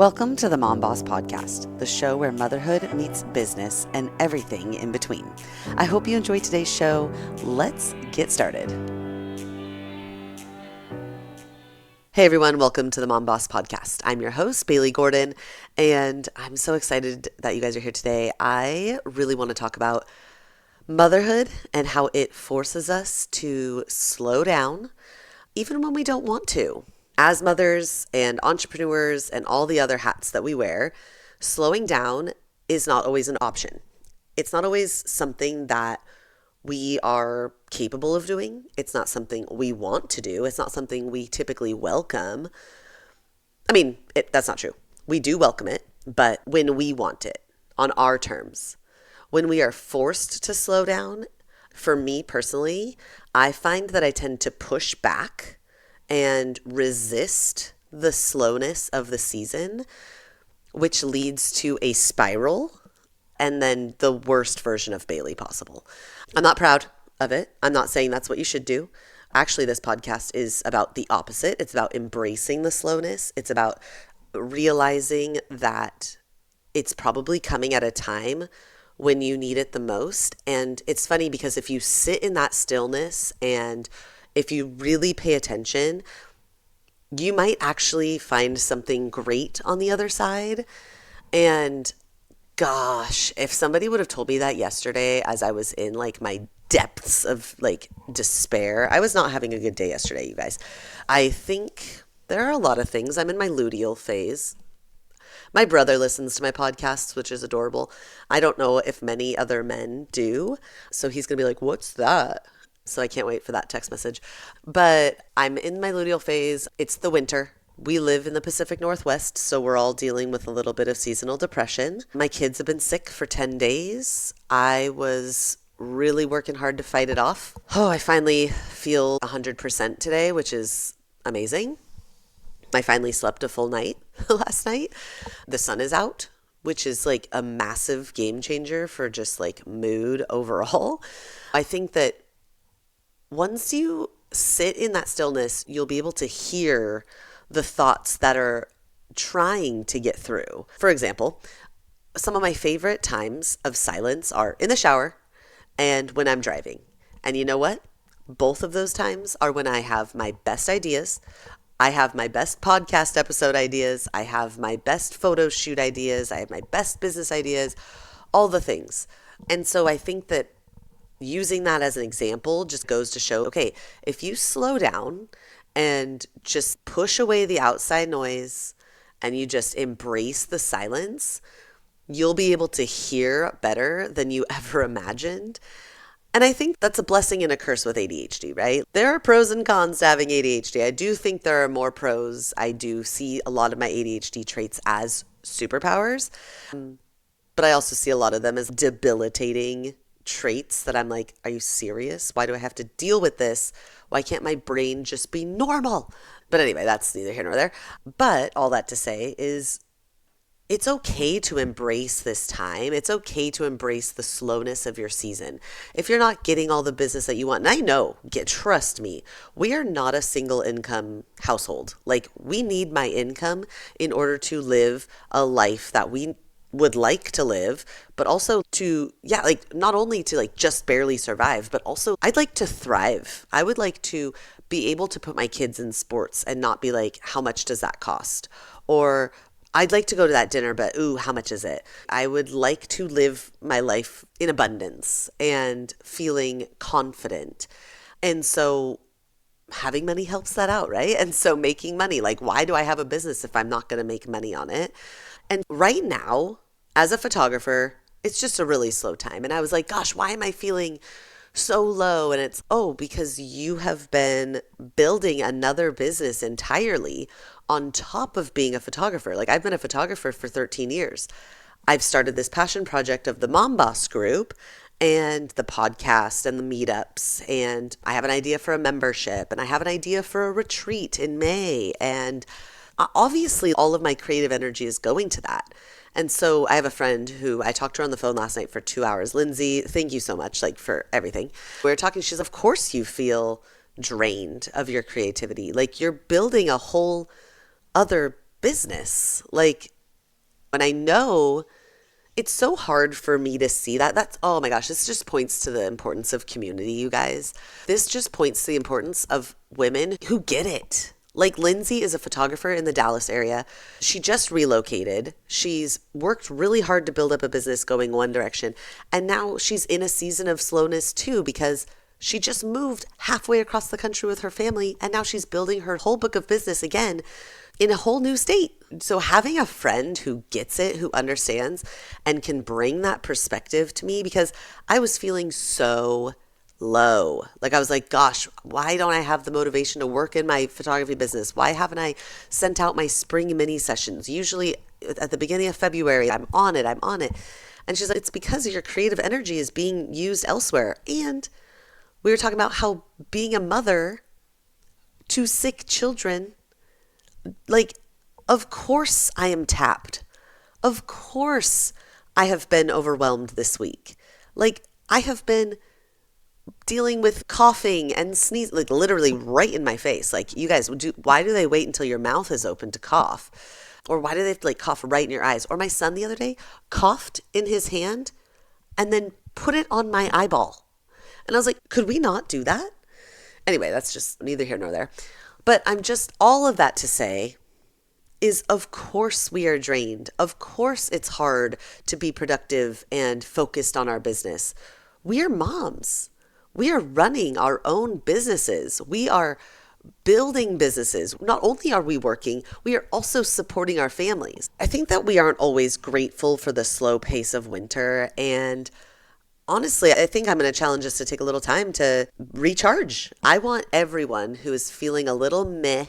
Welcome to the Mom Boss Podcast, the show where motherhood meets business and everything in between. I hope you enjoyed today's show. Let's get started. Hey everyone, welcome to the Mom Boss Podcast. I'm your host, Bailey Gordon, and I'm so excited that you guys are here today. I really want to talk about motherhood and how it forces us to slow down, even when we don't want to. As mothers and entrepreneurs and all the other hats that we wear, slowing down is not always an option. It's not always something that we are capable of doing. It's not something we want to do. It's not something we typically welcome. That's not true. We do welcome it, but when we want it, on our terms. When we are forced to slow down, for me personally, I find that I tend to push back and resist the slowness of the season, which leads to a spiral and then the worst version of Bailey possible. I'm not proud of it. I'm not saying that's what you should do. Actually, this podcast is about the opposite. It's about embracing the slowness. It's about realizing that it's probably coming at a time when you need it the most. And it's funny because if you sit in that stillness and if you really pay attention, you might actually find something great on the other side. And gosh, if somebody would have told me that yesterday as I was in my depths of despair, I was not having a good day yesterday, you guys. I think there are a lot of things. I'm in my luteal phase. My brother listens to my podcasts, which is adorable. I don't know if many other men do. So he's going to be like, what's that? So I can't wait for that text message. But I'm in my luteal phase. It's the winter. We live in the Pacific Northwest, so we're all dealing with a little bit of seasonal depression. My kids have been sick for 10 days. I was really working hard to fight it off. Oh, I finally feel 100% today, which is amazing. I finally slept a full night last night. The sun is out, which is a massive game changer for just mood overall. I think that once you sit in that stillness, you'll be able to hear the thoughts that are trying to get through. For example, some of my favorite times of silence are in the shower and when I'm driving. And you know what? Both of those times are when I have my best ideas. I have my best podcast episode ideas. I have my best photo shoot ideas. I have my best business ideas, all the things. And so I think that using that as an example just goes to show, okay, if you slow down and just push away the outside noise and you just embrace the silence, you'll be able to hear better than you ever imagined. And I think that's a blessing and a curse with ADHD, right? There are pros and cons to having ADHD. I do think there are more pros. I do see a lot of my ADHD traits as superpowers, but I also see a lot of them as debilitating traits that I'm like, are you serious? Why do I have to deal with this? Why can't my brain just be normal? But anyway, that's neither here nor there. But all that to say is it's okay to embrace this time. It's okay to embrace the slowness of your season. If you're not getting all the business that you want, and I know, trust me, we are not a single income household. We need my income in order to live a life that we would like to live, but also to, not only to just barely survive, but also I'd like to thrive. I would like to be able to put my kids in sports and not be like, how much does that cost? Or I'd like to go to that dinner, but ooh, how much is it? I would like to live my life in abundance and feeling confident. And so having money helps that out, right? And so making money, why do I have a business if I'm not going to make money on it? And right now, as a photographer, it's just a really slow time. And I was like, gosh, why am I feeling so low? And it's, because you have been building another business entirely on top of being a photographer. I've been a photographer for 13 years. I've started this passion project of the Mom Boss group and the podcast and the meetups. And I have an idea for a membership and I have an idea for a retreat in May. And obviously all of my creative energy is going to that. And so I have a friend who I talked to her on the phone last night for 2 hours. Lindsay, thank you so much for everything. We were talking. She's, of course you feel drained of your creativity. You're building a whole other business. Like, and I know it's so hard for me to see that. That's, oh my gosh, this just points to the importance of community, you guys. This just points to the importance of women who get it. Like Lindsay is a photographer in the Dallas area. She just relocated. She's worked really hard to build up a business going one direction. And now she's in a season of slowness too because she just moved halfway across the country with her family. And now she's building her whole book of business again in a whole new state. So having a friend who gets it, who understands, and can bring that perspective to me, because I was feeling so low. Like I was like, gosh, why don't I have the motivation to work in my photography business? Why haven't I sent out my spring mini sessions? Usually at the beginning of February, I'm on it. And she's like, it's because your creative energy is being used elsewhere. And we were talking about how being a mother to sick children, like, of course I am tapped. Of course I have been overwhelmed this week. Like, I have been dealing with coughing and sneezing, like literally right in my face. Like, you guys, why do they wait until your mouth is open to cough? Or why do they have to like cough right in your eyes? Or my son the other day coughed in his hand and then put it on my eyeball. And I was like, could we not do that? Anyway, that's just neither here nor there. But I'm just, all of that to say is, of course we are drained. Of course it's hard to be productive and focused on our business. We are moms. We are running our own businesses. We are building businesses. Not only are we working, we are also supporting our families. I think that we aren't always grateful for the slow pace of winter. And honestly, I think I'm going to challenge us to take a little time to recharge. I want everyone who is feeling a little meh,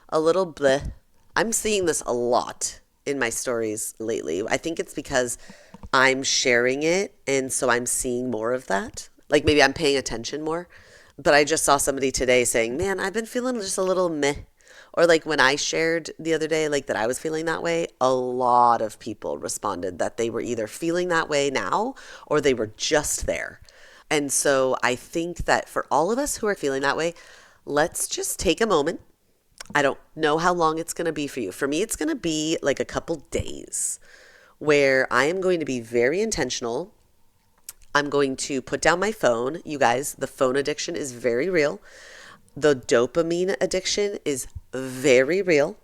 a little bleh. I'm seeing this a lot in my stories lately. I think it's because I'm sharing it, and so I'm seeing more of that. Like maybe I'm paying attention more. But I just saw somebody today saying, man, I've been feeling just a little meh. Or like when I shared the other day, like that I was feeling that way, a lot of people responded that they were either feeling that way now or they were just there. And so I think that for all of us who are feeling that way, let's just take a moment. I don't know how long it's going to be for you. For me, it's going to be like a couple days where I am going to be very intentional. I'm going to put down my phone. You guys, the phone addiction is very real. The dopamine addiction is very real.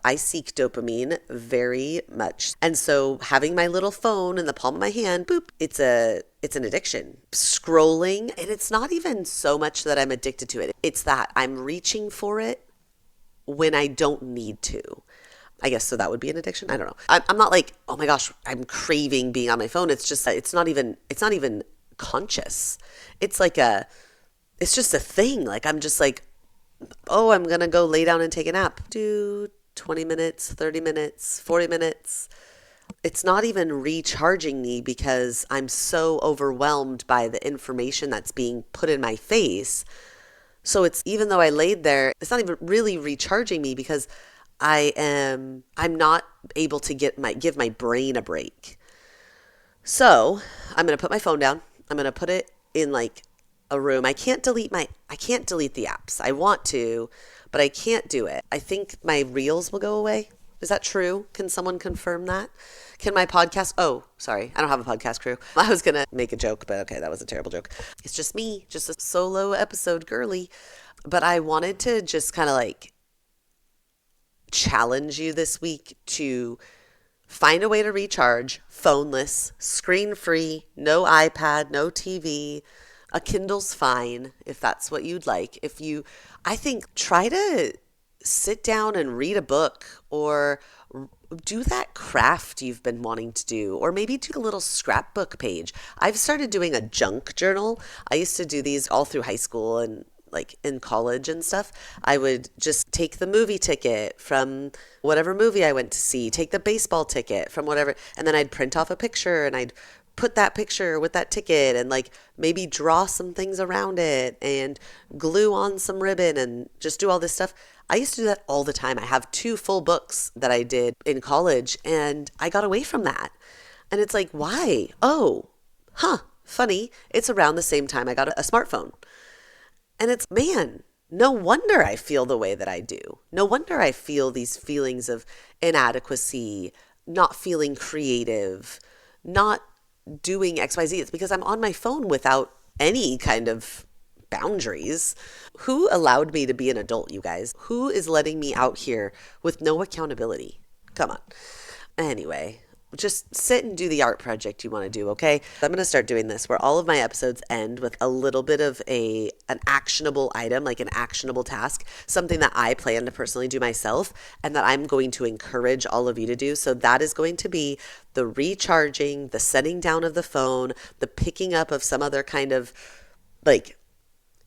I seek dopamine very much. And so having my little phone in the palm of my hand, boop, it's an addiction. Scrolling, and it's not even so much that I'm addicted to it. It's that I'm reaching for it when I don't need to. I guess so that would be an addiction. I don't know. I'm not like, oh my gosh, I'm craving being on my phone. It's just that it's not even conscious. It's like it's just a thing. Like I'm just like, oh, I'm going to go lay down and take a nap. Do 20 minutes, 30 minutes, 40 minutes. It's not even recharging me because I'm so overwhelmed by the information that's being put in my face. So it's, even though I laid there, it's not even really recharging me because I'm not able to give my brain a break. So I'm going to put my phone down. I'm going to put it in like a room. I can't delete the apps. I want to, but I can't do it. I think my reels will go away. Is that true? Can someone confirm that? Can my podcast? Oh, sorry. I don't have a podcast crew. I was going to make a joke, but okay, that was a terrible joke. It's just me, just a solo episode girly. But I wanted to just kind of like challenge you this week to find a way to recharge, phoneless, screen-free, no iPad, no TV. A Kindle's fine if that's what you'd like. I think try to sit down and read a book or do that craft you've been wanting to do, or maybe do a little scrapbook page. I've started doing a junk journal. I used to do these all through high school and like in college and stuff. I would just take the movie ticket from whatever movie I went to see, take the baseball ticket from whatever, and then I'd print off a picture and I'd put that picture with that ticket and like maybe draw some things around it and glue on some ribbon and just do all this stuff. I used to do that all the time. I have 2 full books that I did in college and I got away from that. And it's like, why? Oh, funny. It's around the same time I got a smartphone. And it's, man, No wonder I feel the way that I do. No wonder I feel these feelings of inadequacy, not feeling creative, not doing XYZ. It's because I'm on my phone without any kind of boundaries. Who allowed me to be an adult, you guys? Who is letting me out here with no accountability? Come on. Anyway, just sit and do the art project you want to do, okay? I'm going to start doing this where all of my episodes end with a little bit of an actionable item, like an actionable task, something that I plan to personally do myself and that I'm going to encourage all of you to do. So that is going to be the recharging, the setting down of the phone, the picking up of some other kind of like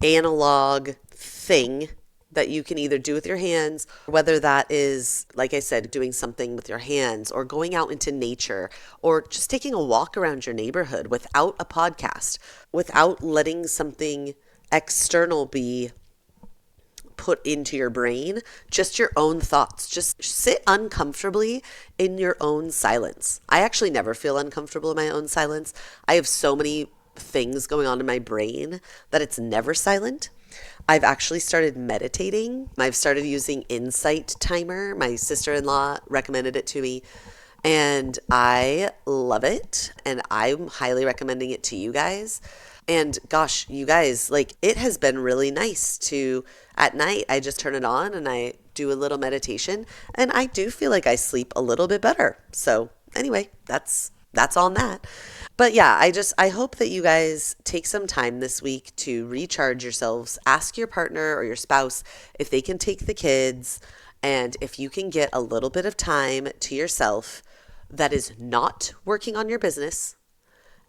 analog thing that you can either do with your hands, whether that is, like I said, doing something with your hands or going out into nature or just taking a walk around your neighborhood without a podcast, without letting something external be put into your brain, just your own thoughts. Just sit uncomfortably in your own silence. I actually never feel uncomfortable in my own silence. I have so many things going on in my brain that it's never silent. I've actually started meditating. I've started using Insight Timer. My sister-in-law recommended it to me, and I love it, and I'm highly recommending it to you guys. And gosh, you guys, like it has been really nice to, at night, I just turn it on and I do a little meditation, and I do feel like I sleep a little bit better. So anyway, that's on that. But yeah, I hope that you guys take some time this week to recharge yourselves. Ask your partner or your spouse if they can take the kids, and if you can get a little bit of time to yourself that is not working on your business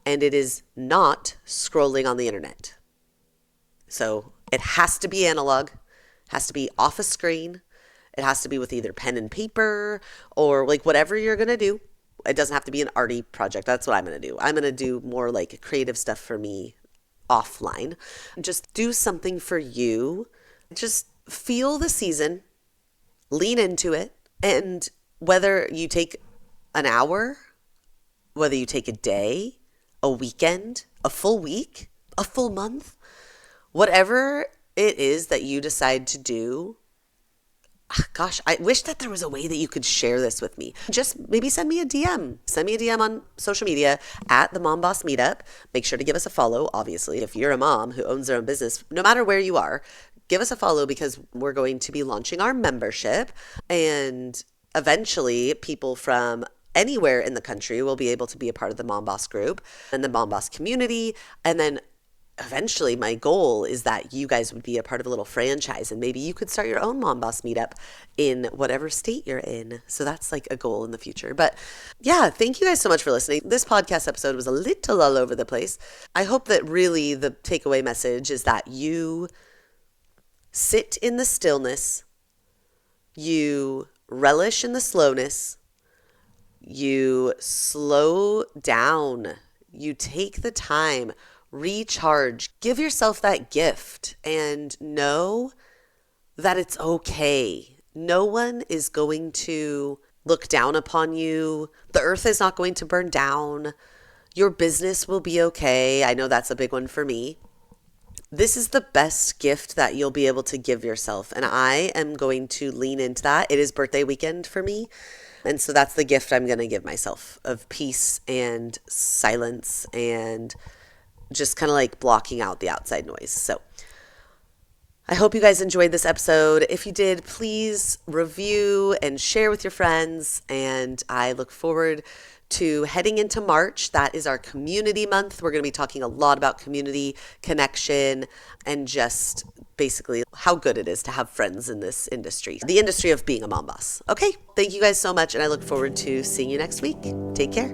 and it is not scrolling on the internet. So it has to be analog, has to be off a screen. It has to be with either pen and paper or like whatever you're going to do. It doesn't have to be an arty project. That's what I'm going to do. I'm going to do more like creative stuff for me offline. Just do something for you. Just feel the season, lean into it. And whether you take an hour, whether you take a day, a weekend, a full week, a full month, whatever it is that you decide to do, gosh, I wish that there was a way that you could share this with me. Just maybe send me a DM. Send me a DM on social media at the Mom Boss Meetup. Make sure to give us a follow, obviously. If you're a mom who owns their own business, no matter where you are, give us a follow because we're going to be launching our membership. And eventually, people from anywhere in the country will be able to be a part of the Mom Boss group and the Mom Boss community. And then eventually my goal is that you guys would be a part of a little franchise and maybe you could start your own Mom Boss meetup in whatever state you're in. So that's like a goal in the future. But yeah, thank you guys so much for listening. This podcast episode was a little all over the place. I hope that really the takeaway message is that you sit in the stillness, you relish in the slowness, you slow down, you take the time, recharge, give yourself that gift, and know that it's okay. No one is going to look down upon you. The earth is not going to burn down. Your business will be okay. I know that's a big one for me. This is the best gift that you'll be able to give yourself, and I am going to lean into that. It is birthday weekend for me. And so that's the gift I'm going to give myself of peace and silence and just kind of like blocking out the outside noise. So I hope you guys enjoyed this episode. If you did, please review and share with your friends. And I look forward to heading into March. That is our community month. We're going to be talking a lot about community connection and just basically how good it is to have friends in this industry, the industry of being a mom boss. Okay, thank you guys so much. And I look forward to seeing you next week. Take care.